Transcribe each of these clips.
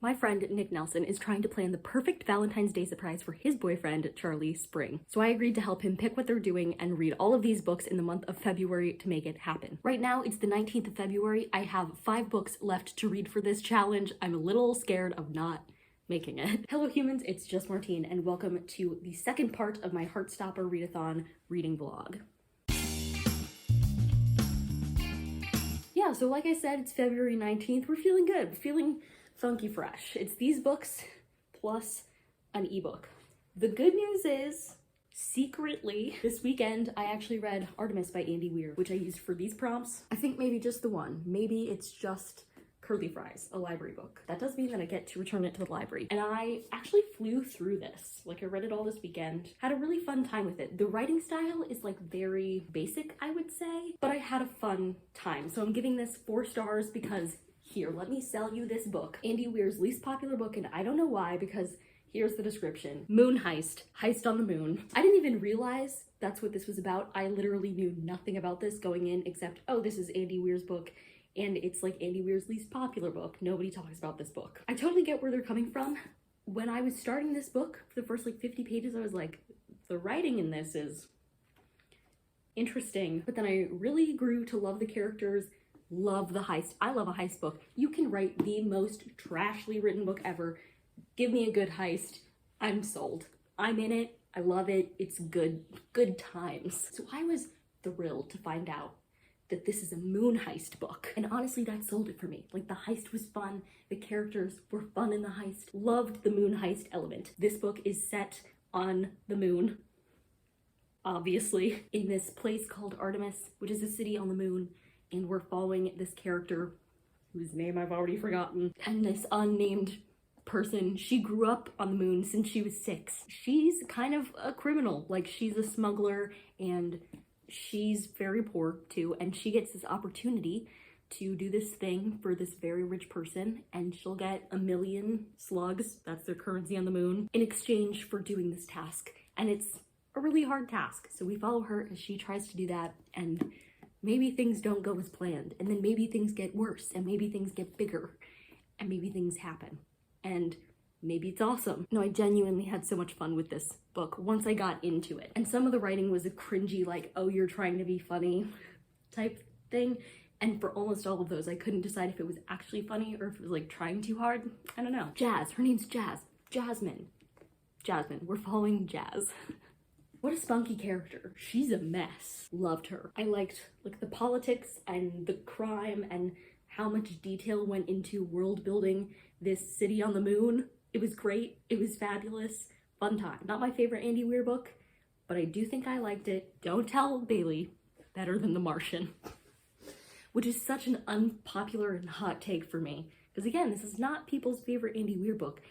My friend Nick Nelson is trying to plan the perfect Valentine's Day surprise for his boyfriend, Charlie Spring. So I agreed to help him pick what they're doing and read all of these books in the month of February to make it happen. Right now, it's the 19th of February. I have 5 books left to read for this challenge. I'm a little scared of not making it. Hello humans, it's just Martine, and welcome to the second part of my Heartstopper Readathon reading vlog. Yeah, so like I said, it's February 19th. We're feeling good, feeling funky fresh. It's these books plus an ebook. The good news is, secretly, this weekend I actually read Artemis by Andy Weir, which I used for these prompts. I think maybe just the one. Maybe it's just Curly Fries, a library book. That does mean that I get to return it to the library. And I actually flew through this. Like, I read it all this weekend. Had a really fun time with it. The writing style is like very basic, I would say, but I had a fun time. So I'm giving this 4 stars because here, let me sell you this book. Andy Weir's least popular book, and I don't know why, because here's the description. Moon heist. Heist on the moon. I didn't even realize that's what this was about. I literally knew nothing about this going in except, oh, this is Andy Weir's book, and it's like Andy Weir's least popular book. Nobody talks about this book. I totally get where they're coming from. When I was starting this book, for the first like 50 pages, I was like, the writing in this is interesting. But then I really grew to love the characters, love the heist. I love a heist book. You can write the most trashly written book ever. Give me a good heist. I'm sold. I'm in it. I love it. It's good times. So I was thrilled to find out that this is a moon heist book. And honestly, that sold it for me. Like, the heist was fun. The characters were fun in the heist. Loved the moon heist element. This book is set on the moon, obviously, in this place called Artemis, which is a city on the moon. And we're following this character whose name I've already forgotten, and this unnamed person. She grew up on the moon since she was 6. She's kind of a criminal. Like, she's a smuggler and she's very poor too, and she gets this opportunity to do this thing for this very rich person, and she'll get 1 million slugs, that's their currency on the moon, in exchange for doing this task. And it's a really hard task. So we follow her as she tries to do that, and maybe things don't go as planned, and then maybe things get worse, and maybe things get bigger, and maybe things happen, and maybe it's awesome. No, I genuinely had so much fun with this book once I got into it. And some of the writing was a cringy, like, oh, you're trying to be funny type thing. And for almost all of those, I couldn't decide if it was actually funny or if it was like trying too hard. I don't know. Jazz, her name's Jazz. Jasmine, we're following Jazz. What a spunky character. She's a mess. Loved her. I liked like the politics and the crime and how much detail went into world building this city on the moon. It was great. It was fabulous. Fun time. Not my favorite Andy Weir book, but I do think I liked it. Don't tell Bailey. Better than The Martian. Which is such an unpopular and hot take for me. Because again, this is not people's favorite Andy Weir book.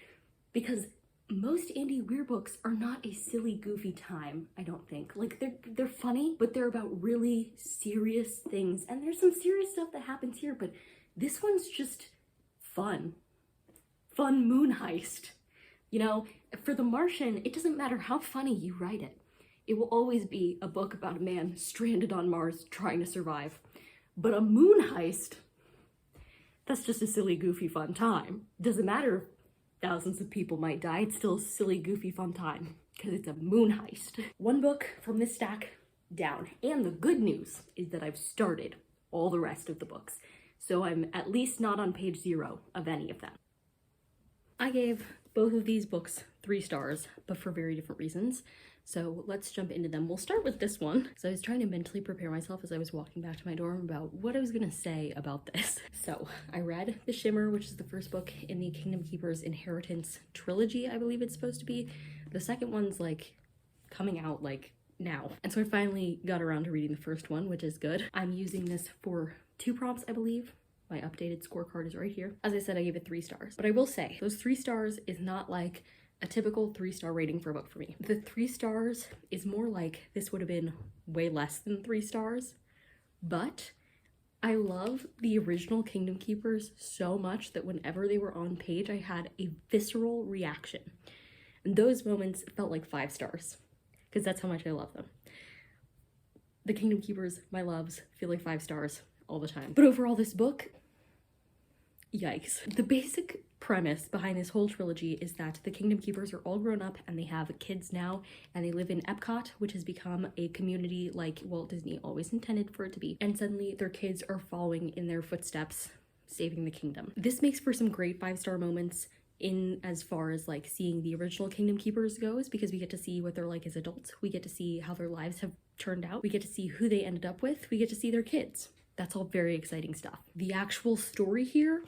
Because most Andy Weir books are not a silly, goofy time, I don't think. Like, they're funny, but they're about really serious things. And there's some serious stuff that happens here, but this one's just fun. Fun moon heist. You know, for The Martian, it doesn't matter how funny you write it. It will always be a book about a man stranded on Mars trying to survive. But a moon heist, that's just a silly, goofy, fun time. Doesn't matter if thousands of people might die, it's still a silly, goofy, fun time, because it's a moon heist. 1 book from this stack down. And the good news is that I've started all the rest of the books. So I'm at least not on page 0 of any of them. I gave both of these books 3 stars, but for very different reasons. So let's jump into them. We'll start with this one. So I was trying to mentally prepare myself as I was walking back to my dorm about what I was gonna say about this. So I read The Shimmer, which is the first book in the Kingdom Keeper's Inheritance trilogy, I believe it's supposed to be. The second one's like coming out like now. And so I finally got around to reading the first one, which is good. I'm using this for 2 prompts, I believe. My updated scorecard is right here. As I said, I gave it 3 stars. But I will say, those 3 stars is not like a typical 3-star rating for a book for me. The 3 stars is more like this would have been way less than 3 stars. But I love the original Kingdom Keepers so much that whenever they were on page, I had a visceral reaction. And those moments felt like 5 stars, because that's how much I love them. The Kingdom Keepers, my loves, feel like 5 stars all the time. But overall, this book, yikes. The basic premise behind this whole trilogy is that the Kingdom Keepers are all grown up and they have kids now, and they live in Epcot, which has become a community like Walt Disney always intended for it to be, and suddenly their kids are following in their footsteps, saving the kingdom. This makes for some great 5-star moments in as far as like seeing the original Kingdom Keepers goes, because we get to see what they're like as adults, we get to see how their lives have turned out, we get to see who they ended up with, we get to see their kids. That's all very exciting stuff. The actual story here,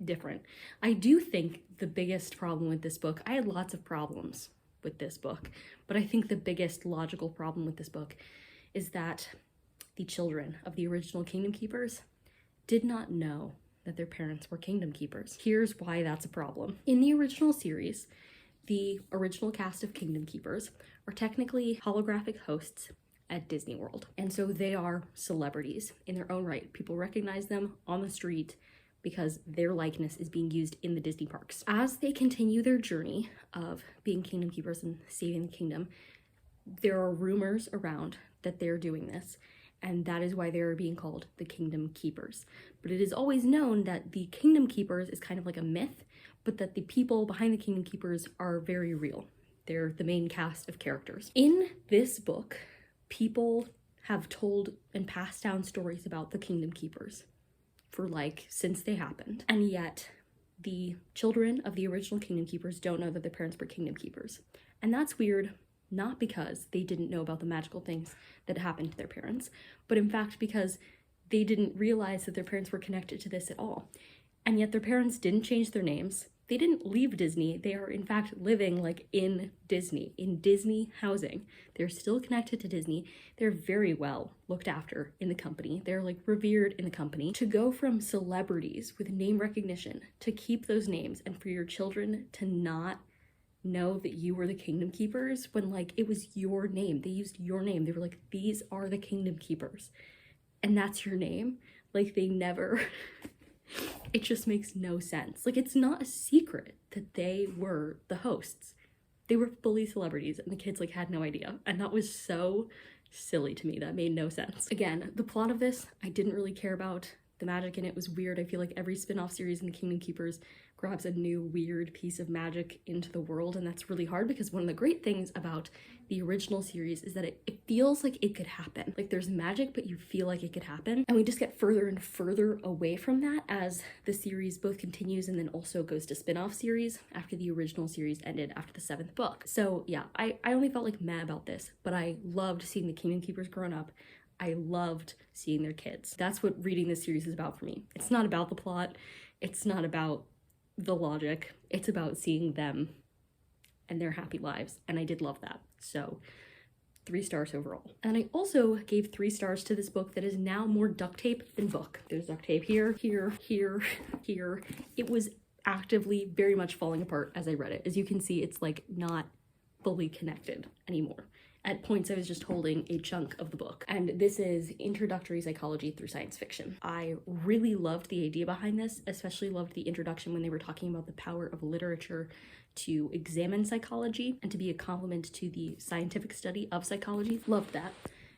different. I do think the biggest problem with this book, I had lots of problems with this book, but I think the biggest logical problem with this book is that the children of the original Kingdom Keepers did not know that their parents were Kingdom Keepers. Here's why that's a problem. In the original series, the original cast of Kingdom Keepers are technically holographic hosts at Disney World, and so they are celebrities in their own right. People recognize them on the street because their likeness is being used in the Disney parks. As they continue their journey of being Kingdom Keepers and saving the kingdom, there are rumors around that they're doing this, and that is why they're being called the Kingdom Keepers. But it is always known that the Kingdom Keepers is kind of like a myth, but that the people behind the Kingdom Keepers are very real. They're the main cast of characters. In this book, people have told and passed down stories about the Kingdom Keepers for like since they happened, and yet the children of the original Kingdom Keepers don't know that their parents were Kingdom Keepers. And that's weird, not because they didn't know about the magical things that happened to their parents, but in fact because they didn't realize that their parents were connected to this at all. And yet their parents didn't change their names. They didn't leave Disney. They are in fact living like in Disney housing. They're still connected to Disney. They're very well looked after in the company. They're like revered in the company. To go from celebrities with name recognition to keep those names and for your children to not know that you were the Kingdom Keepers when like it was your name. They used your name. They were like, these are the Kingdom Keepers. And that's your name. Like they never... It just makes no sense. Like, it's not a secret that they were the hosts. They were fully celebrities and the kids like had no idea. And that was so silly to me. That made no sense. Again, the plot of this, I didn't really care about. The magic in it was weird. I feel like every spin-off series in the Kingdom Keepers grabs a new weird piece of magic into the world, and that's really hard because one of the great things about the original series is that it feels like it could happen. Like there's magic, but you feel like it could happen. And we just get further and further away from that as the series both continues and then also goes to spin-off series after the original series ended after the 7th book. So yeah, I only felt like meh about this, but I loved seeing the Kingdom Keepers growing up. I loved seeing their kids. That's what reading this series is about for me. It's not about the plot. It's not about the logic. It's about seeing them and their happy lives. And I did love that. So 3 stars overall. And I also gave 3 stars to this book that is now more duct tape than book. There's duct tape here, here, here, here. It was actively very much falling apart as I read it. As you can see, it's like not fully connected anymore. At points, I was just holding a chunk of the book. And this is Introductory Psychology Through Science Fiction. I really loved the idea behind this, especially loved the introduction when they were talking about the power of literature to examine psychology and to be a complement to the scientific study of psychology. Loved that.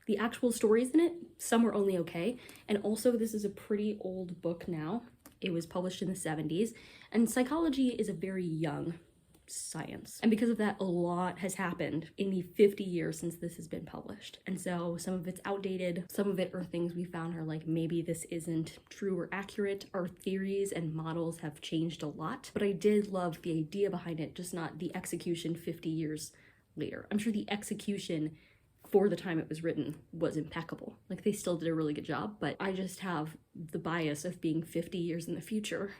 The actual stories in it, some were only okay. And also, this is a pretty old book now. It was published in the 70s, and psychology is a very young science. And because of that, a lot has happened in the 50 years since this has been published. And so some of it's outdated, some of it are things we found are like, maybe this isn't true or accurate. Our theories and models have changed a lot, but I did love the idea behind it, just not the execution 50 years later. I'm sure the execution for the time it was written was impeccable. Like they still did a really good job, but I just have the bias of being 50 years in the future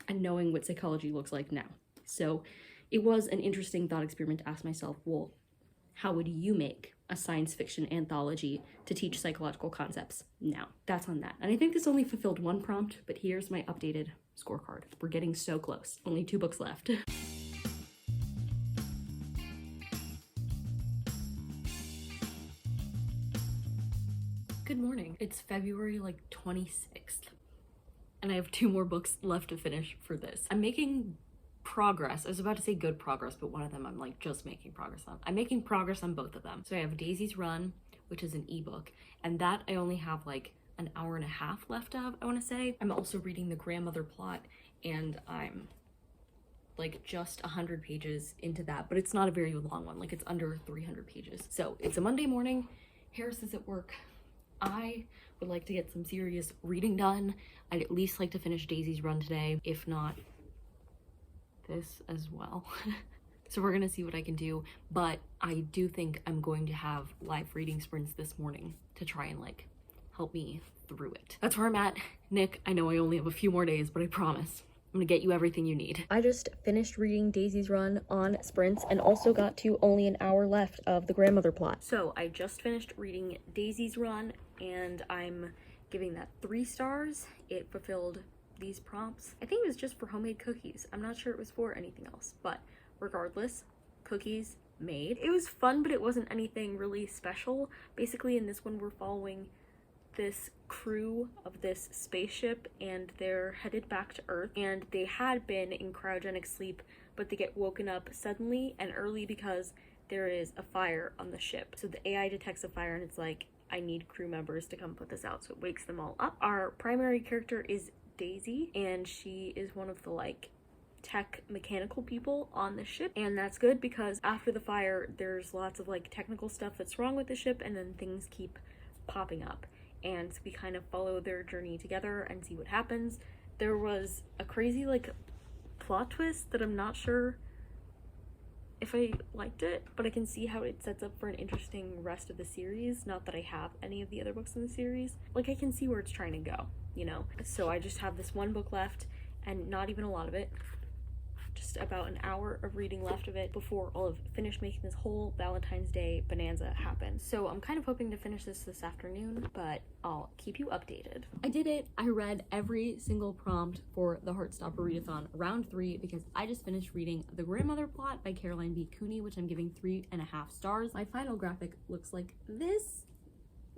and knowing what psychology looks like now. So it was an interesting thought experiment to ask myself, well, how would you make a science fiction anthology to teach psychological concepts now? That's on that. And I think this only fulfilled 1 prompt, but here's my updated scorecard. We're getting so close. Only 2 books left. Good morning. It's February like 26th, and I have 2 more books left to finish for this. I'm making progress. I was about to say good progress, but one of them I'm like just making progress on. I'm making progress on both of them. So I have Daisy's Run, which is an ebook, and that I only have like an hour and a half left of, I want to say. I'm also reading The Grandmother Plot, and I'm like just 100 pages into that, but it's not a very long one. Like, it's under 300 pages. So it's a Monday morning. Harris is at work. I would like to get some serious reading done. I'd at least like to finish Daisy's run today, if not this as well. So we're gonna see what I can do, but I do think I'm going to have live reading sprints this morning to try and like help me through it. That's where I'm at. Nick, I know I only have a few more days, but I promise I'm gonna get you everything you need. I just finished reading Daisy's run on sprints and also got to only an hour left of the grandmother plot. So I just finished reading Daisy's run and I'm giving that 3 stars. It fulfilled these prompts. I think it was just for homemade cookies. I'm not sure it was for anything else, but regardless, cookies made. It was fun, but it wasn't anything really special. Basically, in this one, we're following this crew of this spaceship and they're headed back to Earth, and they had been in cryogenic sleep, but they get woken up suddenly and early because there is a fire on the ship. So the AI detects a fire and it's like, I need crew members to come put this out. So it wakes them all up. Our primary character is Daisy, and she is one of the like tech mechanical people on the ship, and that's good because after the fire there's lots of like technical stuff that's wrong with the ship, and then things keep popping up, and we kind of follow their journey together and see what happens. There was a crazy like plot twist that I'm not sure if I liked it, but I can see how it sets up for an interesting rest of the series. Not that I have any of the other books in the series. Like, I can see where it's trying to go, you know? So I just have this one book left, and not even a lot of it. Just about an hour of reading left of it before I'll have finished making this whole Valentine's Day bonanza happen. So I'm kind of hoping to finish this afternoon, but I'll keep you updated. I did it. I read every single prompt for the Heartstopper Readathon round 3 because I just finished reading The Grandmother Plot by Caroline B. Cooney, which I'm giving 3.5 stars. My final graphic looks like this.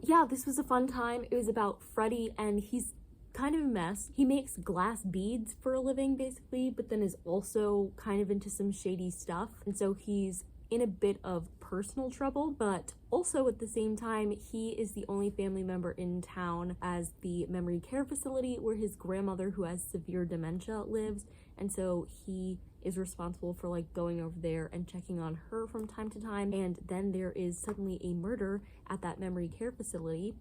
Yeah, this was a fun time. It was about Freddie, and he's kind of a mess. He makes glass beads for a living basically, but then is also kind of into some shady stuff, and so he's in a bit of personal trouble, but also at the same time he is the only family member in town as the memory care facility where his grandmother, who has severe dementia, lives, and so he is responsible for like going over there and checking on her from time to time. And then there is suddenly a murder at that memory care facility,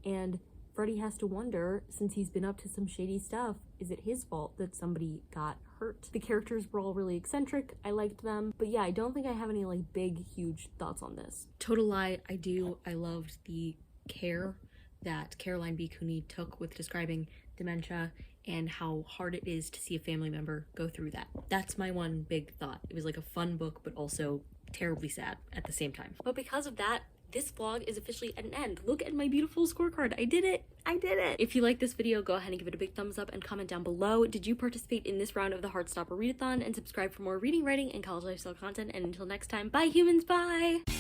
and Freddie has to wonder, since he's been up to some shady stuff, is it his fault that somebody got hurt? The characters were all really eccentric. I liked them. But yeah, I don't think I have any like big, huge thoughts on this. Total lie, I do. I loved the care that Caroline B. Cooney took with describing dementia and how hard it is to see a family member go through that. That's my one big thought. It was like a fun book, but also terribly sad at the same time. But because of that, this vlog is officially at an end. Look at my beautiful scorecard. I did it. I did it. If you like this video, go ahead and give it a big thumbs up and comment down below. Did you participate in this round of the Heartstopper Readathon? And subscribe for more reading, writing, and college lifestyle content. And until next time, bye humans, bye!